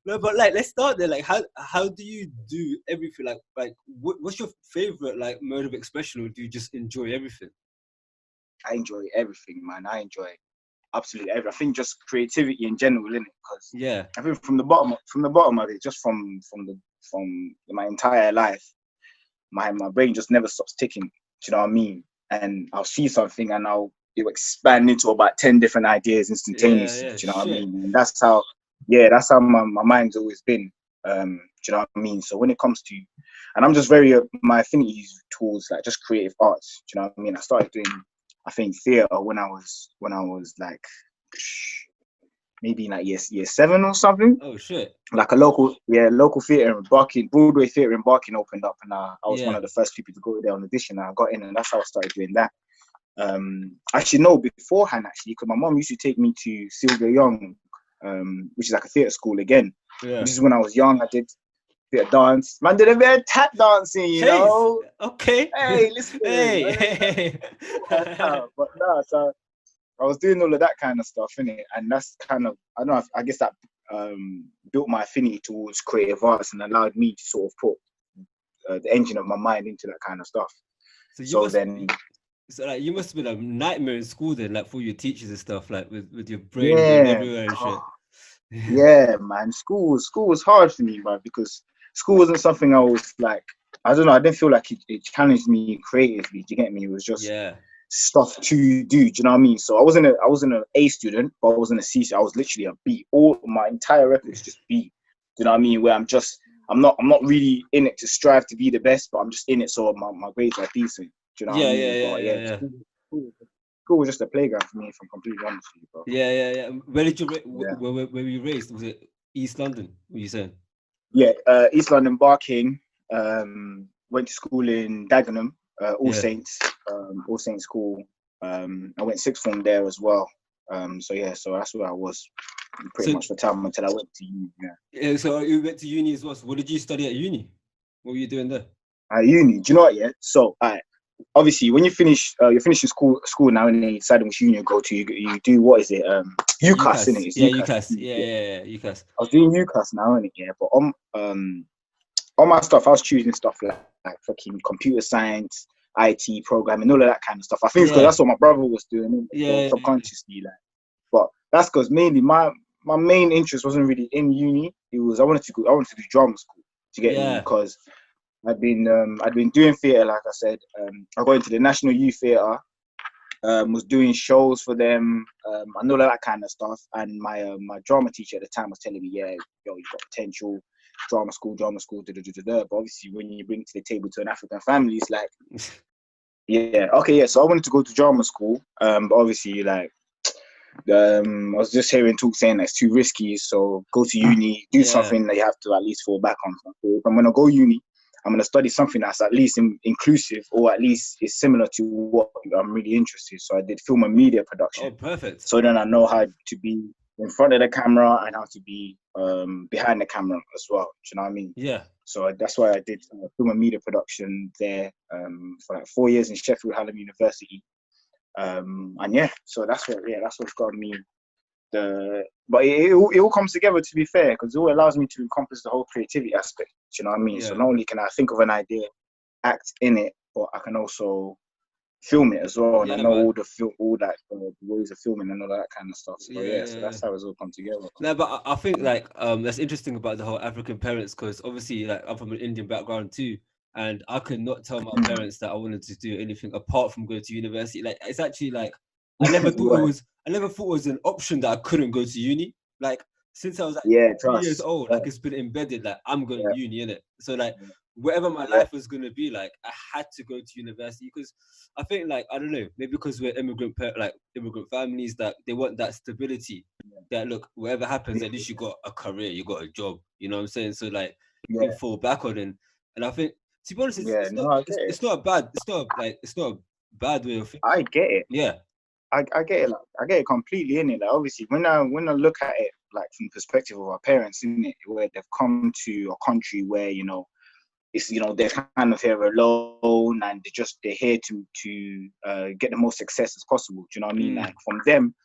No, but like, let's start there. Like, how do you do everything? What's your favorite like mode of expression, or do you just enjoy everything? I enjoy everything, man. I enjoy absolutely everything. I think just creativity in general, innit? Because Yeah, I think from the bottom of it, just from my entire life, my brain just never stops ticking. Do you know what I mean? And I'll see something and it'll expand into about 10 different ideas instantaneously. yeah, Do you know what I shit. mean? And that's how my mind's always been. Do you know what I mean? So when it comes to, and I'm just very, my affinity is towards like just creative arts. Do you know what I mean? I started doing, I think, theatre when I was like maybe like year 7 or something. Oh shit. Like a local theatre in Barking, Broadway theatre in Barking opened up, and I was one Yeah. of the first people to go there on audition, and I got in, and that's how I started doing that. Actually, no, beforehand, actually, because my mom used to take me to Sylvia Young, which is like a theatre school again. Yeah. This is when I was young. I did a bit of dance. Man, did a bit of tap dancing, you Hey. know. Okay. Hey, listen. Hey. But no, so I was doing all of that kind of stuff, innit? And that's kind of, I don't know, I guess that built my affinity towards creative arts and allowed me to sort of put the engine of my mind into that kind of stuff. So you So must then, so like you must have been a nightmare in school then, like for your teachers and stuff, like with your brain going yeah, everywhere and shit. yeah, man, school was hard for me, man, because school wasn't something I was like, I don't know, I didn't feel like it challenged me creatively. Do you get me? It was just Yeah. stuff to do. Do you know what I mean? So I wasn't an A student, but I wasn't a C. I was literally a B. All my entire record was just B. Do you know what I mean? Where I'm not really in it to strive to be the best, but I'm just in it so my grades are decent. Do you know what I Yeah, yeah, mean? yeah, But yeah, yeah, yeah. school was just a playground for me, if I'm completely honest with you, bro. Yeah, yeah, yeah. Where did you Yeah. where were you raised? Was it East London? What you saying? Yeah, East London, Barking. Went to school in Dagenham, Yeah. All Saints School. I went sixth form there as well. So yeah, so that's where I was pretty So much the time until I went to uni. Yeah. yeah, so you went to uni as well. So what did you study at uni? What were you doing there? At uni, do you know what? Yeah. So, obviously, when you finish, you're finishing school now, and then you decide which uni you go to. You do what is it? UCAS, innit? UCAS. It's Yeah, UCAS. UCAS. Yeah, Yeah. yeah, yeah, UCAS. I was doing UCAS now, innit? Yeah. But on my stuff, I was choosing stuff like fucking computer science, IT programming, all of that kind of stuff. I think it's because Yeah. that's what my brother was doing, innit? So Yeah, yeah, subconsciously, like. But that's because mainly my main interest wasn't really in uni. It was I wanted to do drama school. To get me, yeah. because I'd been doing theatre, like I said. I got into the National Youth Theatre. Was doing shows for them, and all of that kind of stuff. And my drama teacher at the time was telling me, yeah, yo, you've got potential, drama school, da da da da. But obviously, when you bring it to the table to an African family, it's like, yeah, okay, yeah. So I wanted to go to drama school, but obviously, like, I was just hearing talk saying that's too risky. So go to uni, do Yeah. something that you have to at least fall back on. So if I'm gonna go uni, I'm gonna study something that's at least inclusive, or at least is similar to what I'm really interested. So I did film and media production. Oh, perfect. So then I know how to be in front of the camera and how to be behind the camera as well. Do you know what I mean? Yeah. So that's why I did film and media production there for like 4 years in Sheffield Hallam University. And yeah, so that's what's got me but it all comes together, to be fair, because it all allows me to encompass the whole creativity aspect. Do you know what I mean? So Yeah. not only can I think of an idea, act in it, but I can also film it as well, and I Yeah, know man. all that the ways of filming and all that kind of stuff. So Yeah, yeah, so yeah, yeah. that's how it's all come together. No, but I think like that's interesting about the whole African parents because obviously like I'm from an Indian background too, and I could not tell my parents that I wanted to do anything apart from go to university. Like it's actually like Yeah, I never thought it was an option that I couldn't go to uni. Like since I was like yeah, 3 years trust. old, Yeah, like it's been embedded like I'm going yeah, to uni in it. So like whatever my yeah, life was gonna be like, I had to go to university because I think like I don't know, maybe because we're immigrant families that they want that stability. That look, whatever happens, at least you got a career, you got a job. You know what I'm saying? So like you can yeah, fall back on it. And I think to be honest, yeah. No, I get it. it's not a bad it's not a bad way of thinking. I get it. Yeah, I get it. Like, I get it completely in it. Like obviously, when I look at it like from the perspective of our parents in it, where they've come to a country where it's they're kind of here alone, and they're here to get the most success as possible. Do you know what I mean? Like from them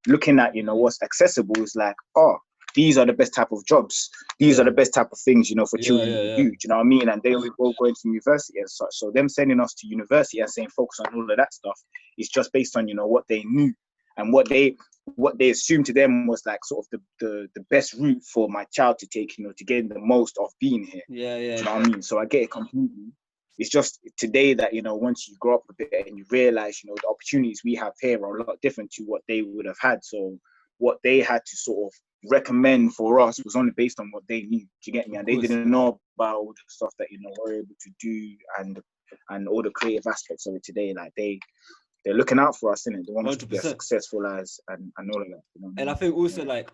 looking at what's accessible is like, oh, these are the best type of jobs. These are the best type of things, you know, for children to do. Do you know what I mean? And they were all going to university and such. So them sending us to university and saying focus on all of that stuff is just based on, you know, what they knew and what they assumed to them was like sort of the best route for my child to take, you know, to gain the most of being here. Do you know what I mean? So I get it completely. It's just today that, you know, once you grow up a bit and you realize, you know, the opportunities we have here are a lot different to what they would have had. So what they had to sort of recommend for us was only based on what they knew. Do you get me? And they didn't know about all the stuff that, you know, we're able to do and all the creative aspects of it today. Like they're looking out for us, innit? They want us to be as successful as and all of that. You know? And I think also like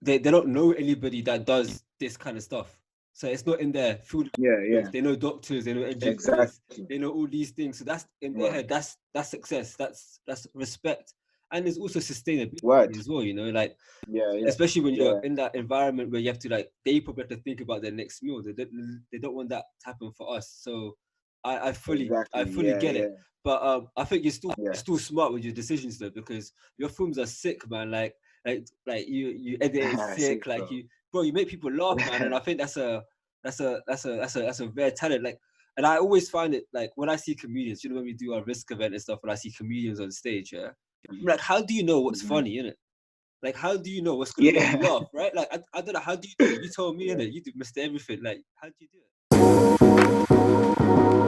they don't know anybody that does this kind of stuff. So it's not in their food. Yeah. They know doctors, they know engineers, they know all these things. So that's in their head. That's success. That's respect. And there's also sustainability as well, you know, like especially when you're in that environment where you have to like they probably have to think about their next meal. They don't want that to happen for us. So I fully get it. But I think you're still smart with your decisions though, because your films are sick, man. Like you edit it sick, like you make people laugh, man. And I think that's a rare talent. Like, and I always find it like when I see comedians, you know, when we do our risk event and stuff, when I see comedians on stage, I'm like, how do you know what's funny, innit? Like, how do you know what's gonna make you laugh, right? Like, I don't know, how do you do it? You told me, innit? You do Mr. Everything. Like, how do you do it?